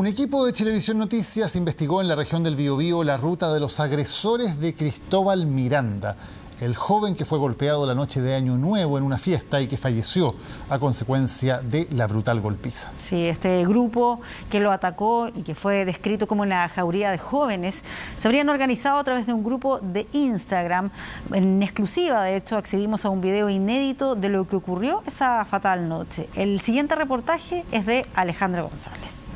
Un equipo de Chilevisión Noticias investigó en la región del Biobío la ruta de los agresores de Cristóbal Miranda, el joven que fue golpeado la noche de Año Nuevo en una fiesta y que falleció a consecuencia de la brutal golpiza. Sí, este grupo que lo atacó y que fue descrito como una jauría de jóvenes, se habrían organizado a través de un grupo de Instagram. En exclusiva, de hecho, accedimos a un video inédito de lo que ocurrió esa fatal noche. El siguiente reportaje es de Alejandra González.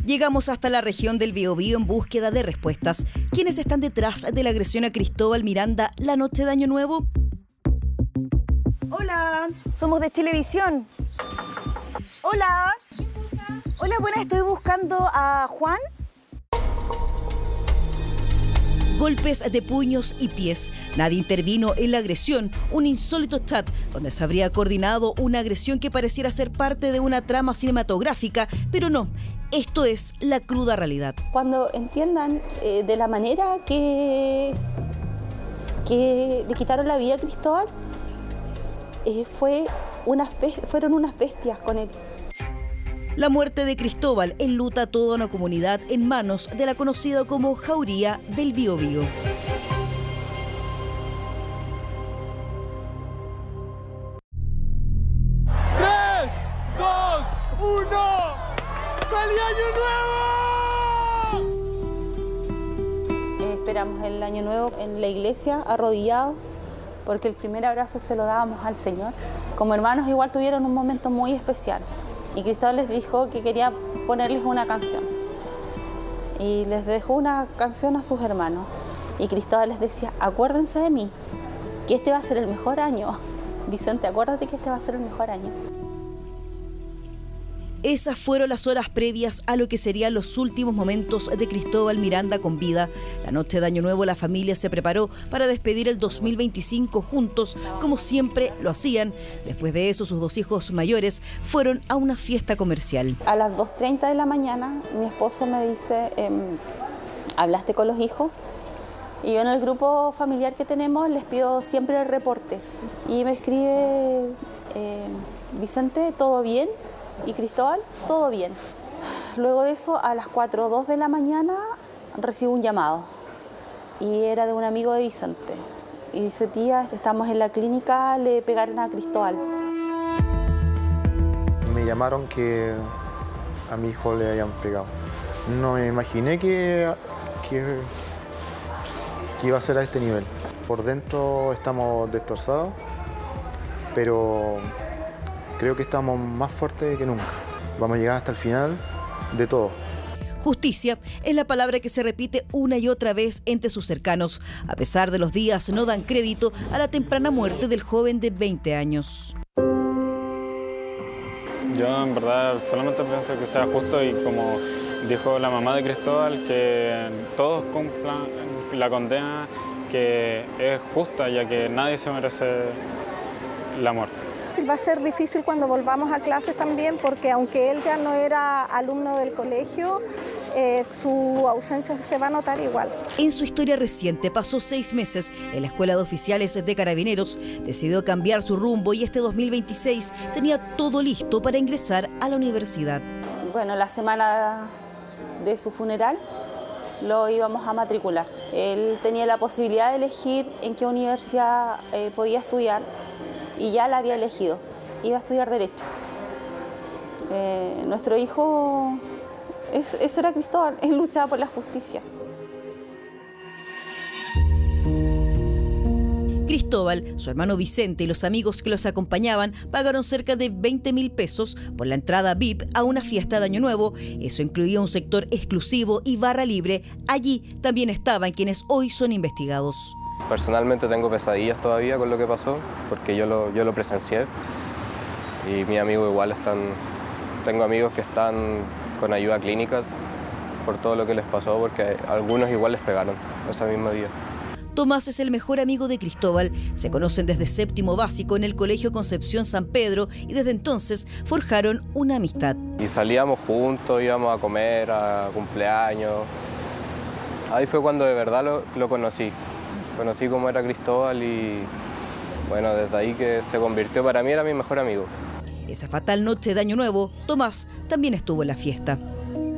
Llegamos hasta la región del Biobío en búsqueda de respuestas. ¿Quiénes están detrás de la agresión a Cristóbal Miranda la noche de Año Nuevo? Hola, somos de Chilevisión. Hola. Hola, buenas, estoy buscando a Juan. Golpes de puños y pies. Nadie intervino en la agresión. Un insólito chat donde se habría coordinado una agresión que pareciera ser parte de una trama cinematográfica, pero no. Esto es la cruda realidad. Cuando entiendan de la manera que le quitaron la vida a Cristóbal, fueron unas bestias con él. La muerte de Cristóbal enluta a toda una comunidad en manos de la conocida como Jauría del Biobío. ¡3, 2, 1! ¡Feliz Año Nuevo! Esperamos el Año Nuevo en la iglesia, arrodillados, porque el primer abrazo se lo dábamos al Señor. Como hermanos igual tuvieron un momento muy especial. Y Cristóbal les dijo que quería ponerles una canción. Y les dejó una canción a sus hermanos. Y Cristóbal les decía, acuérdense de mí, que este va a ser el mejor año. Vicente, acuérdate que este va a ser el mejor año. Esas fueron las horas previas a lo que serían los últimos momentos de Cristóbal Miranda con vida. La noche de Año Nuevo la familia se preparó para despedir el 2025 juntos, como siempre lo hacían. Después de eso, sus dos hijos mayores fueron a una fiesta comercial. A las 2:30 de la mañana, mi esposo me dice, ¿hablaste con los hijos? Y yo en el grupo familiar que tenemos les pido siempre reportes. Y me escribe, Vicente, ¿todo bien? Y Cristóbal, todo bien. Luego de eso, a las 4:02 de la mañana, recibo un llamado. Y era de un amigo de Vicente. Y dice, tía, estamos en la clínica, le pegaron a Cristóbal. Me llamaron que a mi hijo le habían pegado. No me imaginé que iba a ser a este nivel. Por dentro estamos destrozados, pero creo que estamos más fuertes que nunca. Vamos a llegar hasta el final de todo. Justicia es la palabra que se repite una y otra vez entre sus cercanos. A pesar de los días, no dan crédito a la temprana muerte del joven de 20 años. Yo en verdad solamente pienso que sea justo y como dijo la mamá de Cristóbal, que todos cumplan la condena que es justa, ya que nadie se merece la muerte. Sí, va a ser difícil cuando volvamos a clases también, porque aunque él ya no era alumno del colegio, su ausencia se va a notar igual. En su historia reciente pasó 6 meses en la Escuela de Oficiales de Carabineros, decidió cambiar su rumbo y este 2026 tenía todo listo para ingresar a la universidad. Bueno, la semana de su funeral lo íbamos a matricular. Él tenía la posibilidad de elegir en qué universidad podía estudiar y ya la había elegido. Iba a estudiar Derecho. Nuestro hijo, eso era Cristóbal, él luchaba por la justicia. Cristóbal, su hermano Vicente y los amigos que los acompañaban pagaron cerca de 20.000 pesos por la entrada VIP a una fiesta de Año Nuevo. Eso incluía un sector exclusivo y barra libre. Allí también estaban quienes hoy son investigados. Personalmente tengo pesadillas todavía con lo que pasó, porque yo lo presencié. Y mis amigos igual tengo amigos que están con ayuda clínica por todo lo que les pasó, porque algunos igual les pegaron ese mismo día. Tomás es el mejor amigo de Cristóbal. Se conocen desde séptimo básico en el Colegio Concepción San Pedro y desde entonces forjaron una amistad. Y salíamos juntos, íbamos a comer, a cumpleaños. Ahí fue cuando de verdad lo conocí. Conocí cómo era Cristóbal y bueno, desde ahí que se convirtió, para mí era mi mejor amigo. Esa fatal noche de Año Nuevo, Tomás también estuvo en la fiesta.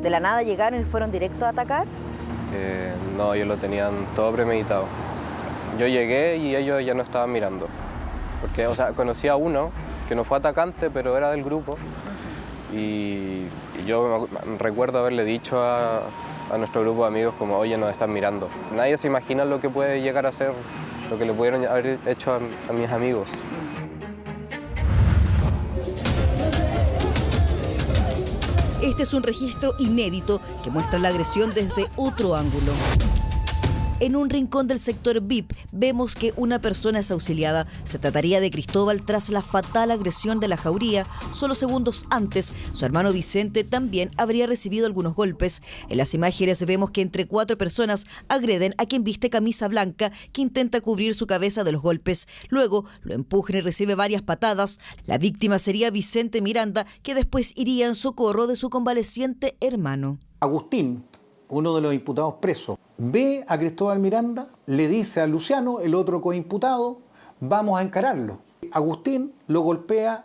¿De la nada llegaron y fueron directos a atacar? No, ellos lo tenían todo premeditado. Yo llegué y ellos ya no estaban mirando. Porque, o sea, conocí a uno que no fue atacante, pero era del grupo. Y yo recuerdo haberle dicho a nuestro grupo de amigos como, oye, nos están mirando. Nadie se imagina lo que puede llegar a ser, lo que le pudieron haber hecho a mis amigos. Este es un registro inédito que muestra la agresión desde otro ángulo. En un rincón del sector VIP vemos que una persona es auxiliada. Se trataría de Cristóbal tras la fatal agresión de la jauría. Solo segundos antes, su hermano Vicente también habría recibido algunos golpes. En las imágenes vemos que entre 4 personas agreden a quien viste camisa blanca que intenta cubrir su cabeza de los golpes. Luego lo empujan y recibe varias patadas. La víctima sería Vicente Miranda, que después iría en socorro de su convaleciente hermano. Agustín, uno de los imputados presos, ve a Cristóbal Miranda, le dice a Luciano, el otro coimputado, vamos a encararlo. Agustín lo golpea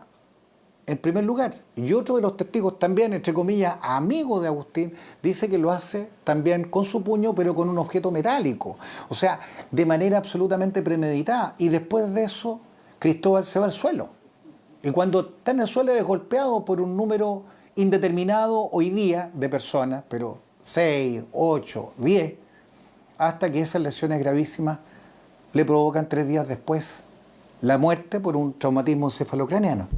en primer lugar y otro de los testigos también, entre comillas, amigo de Agustín, dice que lo hace también con su puño pero con un objeto metálico, o sea, de manera absolutamente premeditada, y después de eso Cristóbal se va al suelo y cuando está en el suelo es golpeado por un número indeterminado hoy día de personas, pero 6, 8, 10, hasta que esas lesiones gravísimas le provocan 3 días después la muerte por un traumatismo encefalocraneano.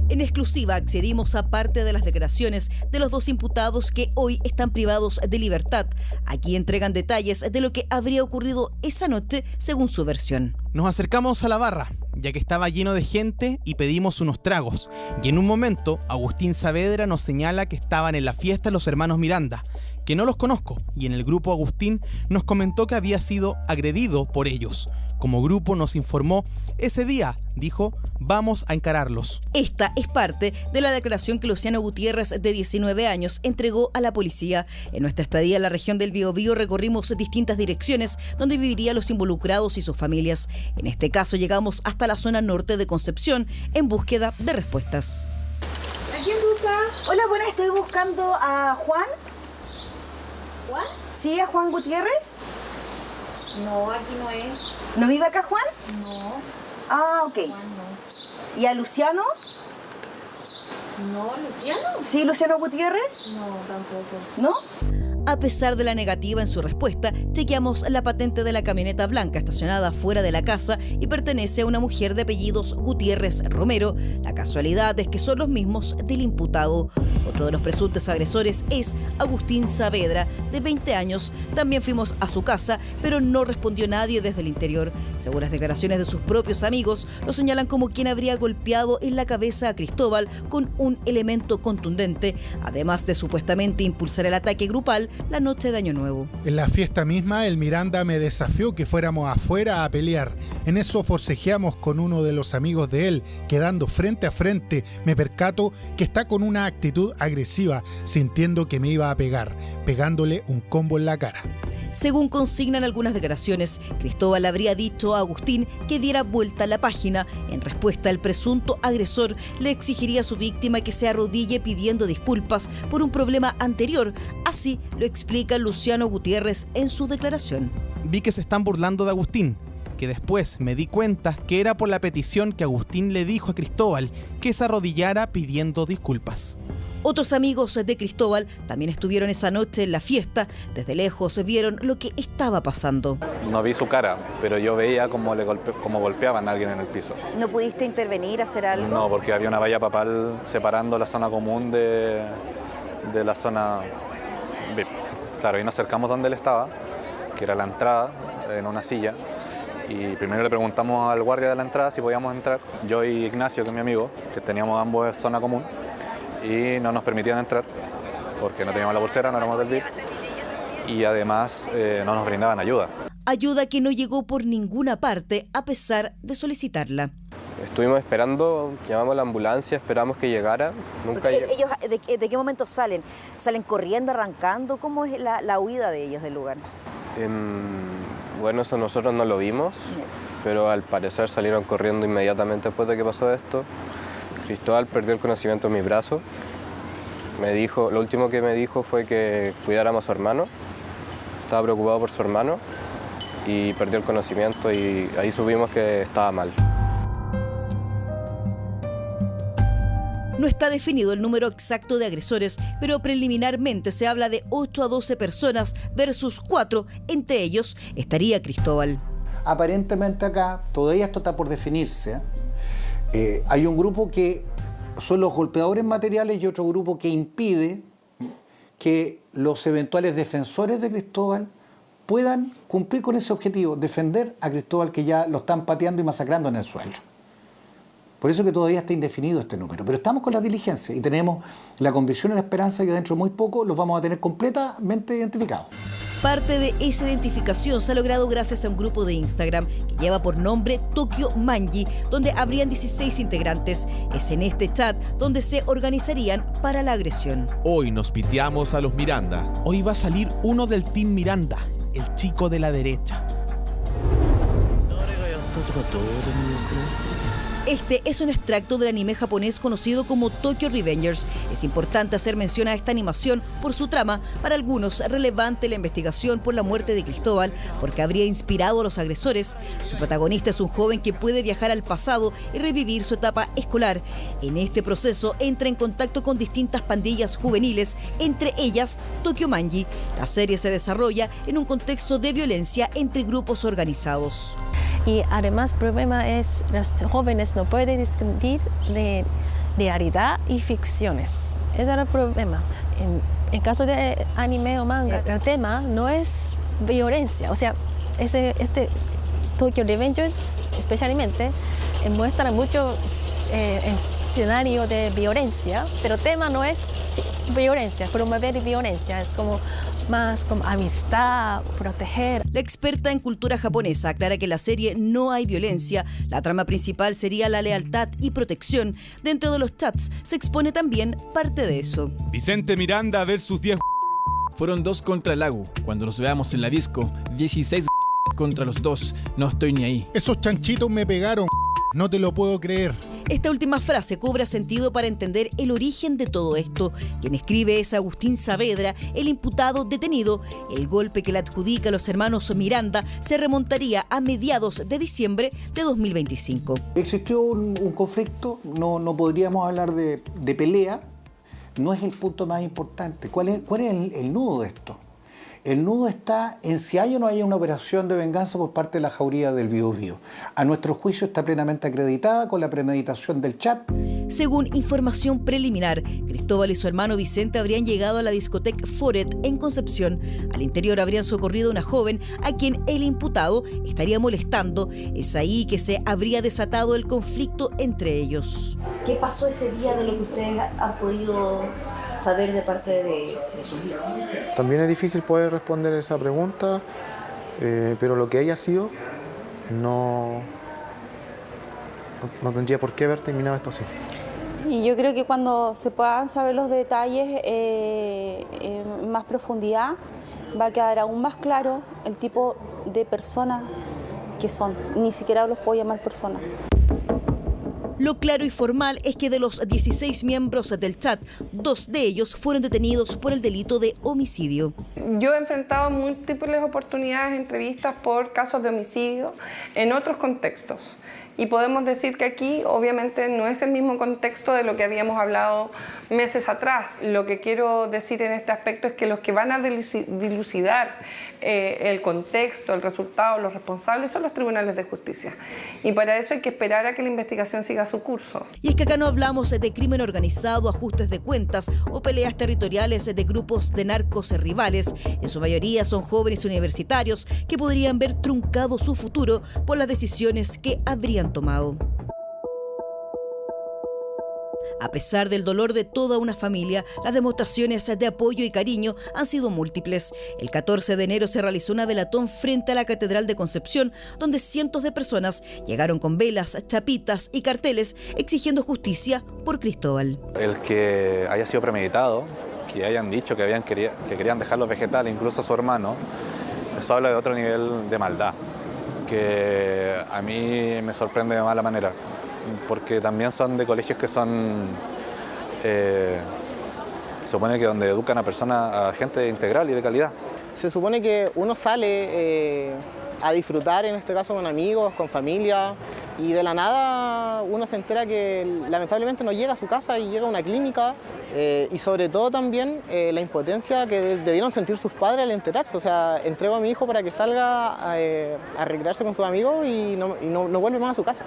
En exclusiva accedimos a parte de las declaraciones de los 2 imputados que hoy están privados de libertad. Aquí entregan detalles de lo que habría ocurrido esa noche según su versión. Nos acercamos a la barra, ya que estaba lleno de gente y pedimos unos tragos. Y en un momento, Agustín Saavedra nos señala que estaban en la fiesta los hermanos Miranda, que no los conozco, y en el grupo Agustín nos comentó que había sido agredido por ellos. Como grupo nos informó, ese día, dijo, vamos a encararlos. Esta es parte de la declaración que Luciano Gutiérrez, de 19 años, entregó a la policía. En nuestra estadía en la región del Biobío recorrimos distintas direcciones donde vivirían los involucrados y sus familias. En este caso llegamos hasta la zona norte de Concepción en búsqueda de respuestas. ¿A quién busca? Hola, buenas, estoy buscando a Juan. ¿Juan? ¿Sí, a Juan Gutiérrez? No, aquí no es. ¿No vive acá Juan? No. Ah, ok. Juan no. ¿Y a Luciano? No, ¿Luciano? ¿Sí, Luciano Gutiérrez? No, tampoco. ¿No? A pesar de la negativa en su respuesta, chequeamos la patente de la camioneta blanca estacionada fuera de la casa y pertenece a una mujer de apellidos Gutiérrez Romero. La casualidad es que son los mismos del imputado. Otro de los presuntos agresores es Agustín Saavedra, de 20 años. También fuimos a su casa, pero no respondió nadie desde el interior. Según las declaraciones de sus propios amigos, lo señalan como quien habría golpeado en la cabeza a Cristóbal con un elemento contundente, además de supuestamente impulsar el ataque grupal la noche de Año Nuevo. En la fiesta misma, el Miranda me desafió que fuéramos afuera a pelear. En eso forcejeamos con uno de los amigos de él, quedando frente a frente. Me percato que está con una actitud agresiva, sintiendo que me iba a pegar, pegándole un combo en la cara. Según consignan algunas declaraciones, Cristóbal habría dicho a Agustín que diera vuelta a la página. En respuesta, el presunto agresor le exigiría a su víctima que se arrodille pidiendo disculpas por un problema anterior. Así lo explica Luciano Gutiérrez en su declaración. Vi que se están burlando de Agustín, que después me di cuenta que era por la petición que Agustín le dijo a Cristóbal que se arrodillara pidiendo disculpas. Otros amigos de Cristóbal también estuvieron esa noche en la fiesta. Desde lejos vieron lo que estaba pasando. No vi su cara, pero yo veía cómo golpeaban a alguien en el piso. ¿No pudiste intervenir, hacer algo? No, porque había una valla papal separando la zona común de la zona VIP. Claro, y nos acercamos donde él estaba, que era la entrada, en una silla. Y primero le preguntamos al guardia de la entrada si podíamos entrar. Yo y Ignacio, que es mi amigo, que teníamos ambos zona común. Y no nos permitían entrar porque no teníamos la pulsera, no éramos del VIP y además no nos brindaban ayuda. Ayuda que no llegó por ninguna parte a pesar de solicitarla. Estuvimos esperando, llamamos a la ambulancia, esperamos que llegara. Nunca ellos, ¿de qué momento salen? ¿Salen corriendo, arrancando? ¿Cómo es la huida de ellos del lugar? Bueno, eso nosotros no lo vimos, pero al parecer salieron corriendo inmediatamente después de que pasó esto. Cristóbal perdió el conocimiento en mis brazos. Lo último que me dijo fue que cuidáramos a su hermano. Estaba preocupado por su hermano y perdió el conocimiento y ahí supimos que estaba mal. No está definido el número exacto de agresores, pero preliminarmente se habla de 8 a 12 personas versus 4, entre ellos estaría Cristóbal. Aparentemente acá, todavía esto está por definirse. Hay un grupo que son los golpeadores materiales y otro grupo que impide que los eventuales defensores de Cristóbal puedan cumplir con ese objetivo, defender a Cristóbal, que ya lo están pateando y masacrando en el suelo. Por eso que todavía está indefinido este número. Pero estamos con las diligencias y tenemos la convicción y la esperanza de que dentro de muy poco los vamos a tener completamente identificados. Parte de esa identificación se ha logrado gracias a un grupo de Instagram que lleva por nombre Tokyo Manji, donde habrían 16 integrantes. Es en este chat donde se organizarían para la agresión. Hoy nos piteamos a los Miranda. Hoy va a salir uno del Team Miranda, el chico de la derecha. Este es un extracto del anime japonés conocido como Tokyo Revengers. Es importante hacer mención a esta animación por su trama, para algunos relevante la investigación por la muerte de Cristóbal, porque habría inspirado a los agresores. Su protagonista es un joven que puede viajar al pasado y revivir su etapa escolar. En este proceso entra en contacto con distintas pandillas juveniles, entre ellas Tokyo Manji. La serie se desarrolla en un contexto de violencia entre grupos organizados. Y además el problema es que los jóvenes no pueden distinguir de realidad y ficciones. Ese era el problema. En caso de anime o manga, el tema no es violencia. O sea, este Tokyo Revengers especialmente muestra mucho escenario de violencia, pero el tema no es violencia, promover violencia, es como más como amistad, proteger. La experta en cultura japonesa aclara que en la serie no hay violencia. La trama principal sería la lealtad y protección. Dentro de los chats se expone también parte de eso. Vicente Miranda versus 10. Fueron 2 contra el Agu. Cuando los veamos en la disco, 16 contra los 2. No estoy ni ahí. Esos chanchitos me pegaron. No te lo puedo creer. Esta última frase cobra sentido para entender el origen de todo esto. Quien escribe es Agustín Saavedra, el imputado detenido. El golpe que le adjudica a los hermanos Miranda se remontaría a mediados de diciembre de 2025. Existió un conflicto, no podríamos hablar de pelea, no es el punto más importante. ¿Cuál es el nudo de esto? El nudo está en si hay o no hay una operación de venganza por parte de la Jauría del Biobío. A nuestro juicio está plenamente acreditada con la premeditación del chat. Según información preliminar, Cristóbal y su hermano Vicente habrían llegado a la discoteca Foret en Concepción. Al interior habrían socorrido a una joven a quien el imputado estaría molestando. Es ahí que se habría desatado el conflicto entre ellos. ¿Qué pasó ese día de lo que ustedes han podido saber de parte de sus hijos? También es difícil poder responder esa pregunta, pero lo que haya sido no tendría por qué haber terminado esto así. Y yo creo que cuando se puedan saber los detalles en más profundidad, va a quedar aún más claro el tipo de personas que son. Ni siquiera los puedo llamar personas. Lo claro y formal es que de los 16 miembros del chat, 2 de ellos fueron detenidos por el delito de homicidio. Yo he enfrentado múltiples oportunidades, entrevistas por casos de homicidio en otros contextos. Y podemos decir que aquí obviamente no es el mismo contexto de lo que habíamos hablado meses atrás. Lo que quiero decir en este aspecto es que los que van a dilucidar el contexto, el resultado, los responsables son los tribunales de justicia. Y para eso hay que esperar a que la investigación siga su curso. Y es que acá no hablamos de crimen organizado, ajustes de cuentas o peleas territoriales de grupos de narcos rivales. En su mayoría son jóvenes universitarios que podrían ver truncado su futuro por las decisiones que habrían tomado. A pesar del dolor de toda una familia, las demostraciones de apoyo y cariño han sido múltiples. El 14 de enero se realizó una velatón frente a la Catedral de Concepción, donde cientos de personas llegaron con velas, chapitas y carteles exigiendo justicia por Cristóbal. El que haya sido premeditado, que hayan dicho que querían dejarlo vegetal, incluso a su hermano, eso habla de otro nivel de maldad, que a mí me sorprende de mala manera. porque también son de colegios que son, se supone que donde educan a personas, a gente integral y de calidad. Se supone que uno sale a disfrutar, en este caso con amigos, con familia, y de la nada uno se entera que lamentablemente no llega a su casa y llega a una clínica, y sobre todo también la impotencia que debieron sentir sus padres al enterarse. O sea, entrego a mi hijo para que salga a recrearse con sus amigos y no vuelve más a su casa.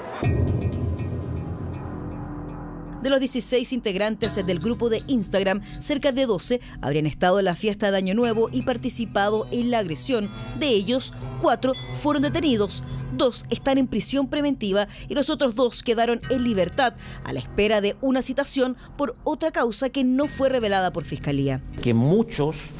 De los 16 integrantes del grupo de Instagram, cerca de 12 habrían estado en la fiesta de Año Nuevo y participado en la agresión. De ellos, 4 fueron detenidos, 2 están en prisión preventiva y los otros 2 quedaron en libertad a la espera de una citación por otra causa que no fue revelada por Fiscalía. Que muchos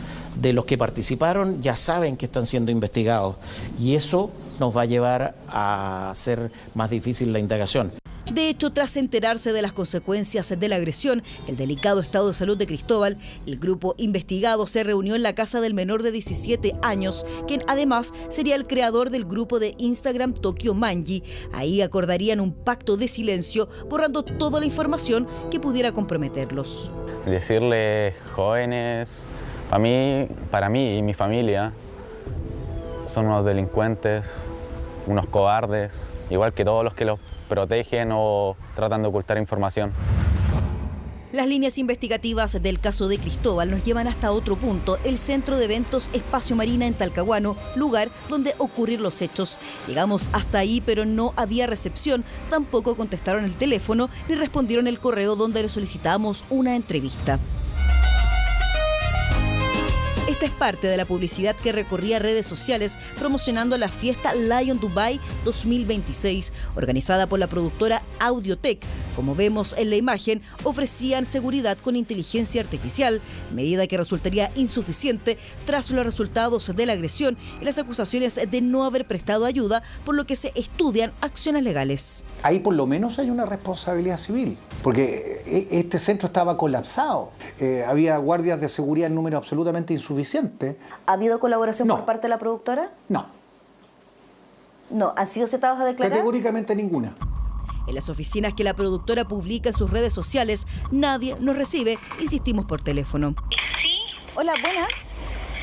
de los que participaron ya saben que están siendo investigados y eso nos va a llevar a hacer más difícil la indagación. De hecho, tras enterarse de las consecuencias de la agresión, el delicado estado de salud de Cristóbal, el grupo investigado se reunió en la casa del menor de 17 años, quien además sería el creador del grupo de Instagram Tokyo Manji. Ahí acordarían un pacto de silencio, borrando toda la información que pudiera comprometerlos. Decirles, jóvenes, para mí y mi familia, son unos delincuentes, unos cobardes, igual que todos los que los protegen o tratan de ocultar información. Las líneas investigativas del caso de Cristóbal nos llevan hasta otro punto, el centro de eventos Espacio Marina en Talcahuano, lugar donde ocurrieron los hechos. Llegamos hasta ahí, pero no había recepción, tampoco contestaron el teléfono ni respondieron el correo donde le solicitamos una entrevista. Esta es parte de la publicidad que recorría redes sociales promocionando la fiesta Lion Dubai 2026, organizada por la productora Audiotech. Como vemos en la imagen, ofrecían seguridad con inteligencia artificial, medida que resultaría insuficiente tras los resultados de la agresión y las acusaciones de no haber prestado ayuda, por lo que se estudian acciones legales. Ahí por lo menos hay una responsabilidad civil, porque este centro estaba colapsado, había guardias de seguridad en número absolutamente insuficiente. ¿Ha habido colaboración por parte de la productora? No. No, ¿han sido citados a declarar? Categóricamente ninguna. En las oficinas que la productora publica en sus redes sociales, nadie nos recibe, insistimos por teléfono. Sí. Hola, buenas.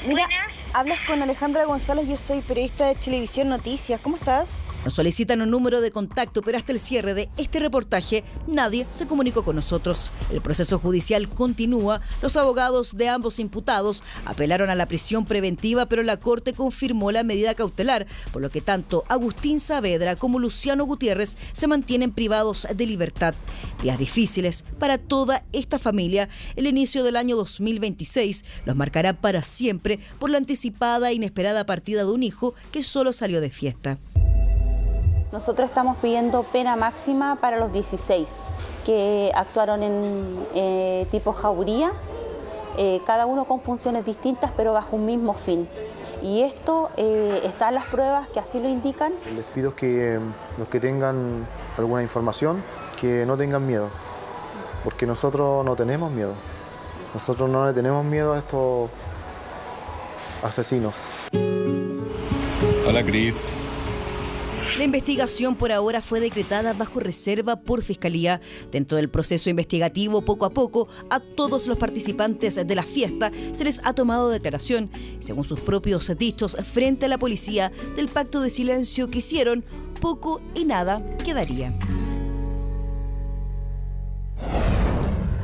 Mira, hablas con Alejandra González, yo soy periodista de Televisión Noticias. ¿Cómo estás? Nos solicitan un número de contacto, pero hasta el cierre de este reportaje nadie se comunicó con nosotros. El proceso judicial continúa. Los abogados de ambos imputados apelaron a la prisión preventiva, pero la Corte confirmó la medida cautelar, por lo que tanto Agustín Saavedra como Luciano Gutiérrez se mantienen privados de libertad. Días difíciles para toda esta familia. El inicio del año 2026 los marcará para siempre por la anticipada e inesperada partida de un hijo que solo salió de fiesta. Nosotros estamos pidiendo pena máxima para los 16 que actuaron en tipo jauría, cada uno con funciones distintas pero bajo un mismo fin. Y esto están las pruebas que así lo indican. Les pido que los que tengan alguna información, que no tengan miedo, porque nosotros no tenemos miedo. Nosotros no le tenemos miedo a estos asesinos. Hola, Cris. La investigación por ahora fue decretada bajo reserva por Fiscalía. Dentro del proceso investigativo, poco a poco, a todos los participantes de la fiesta se les ha tomado declaración. Según sus propios dichos frente a la policía, del pacto de silencio que hicieron, poco y nada quedaría.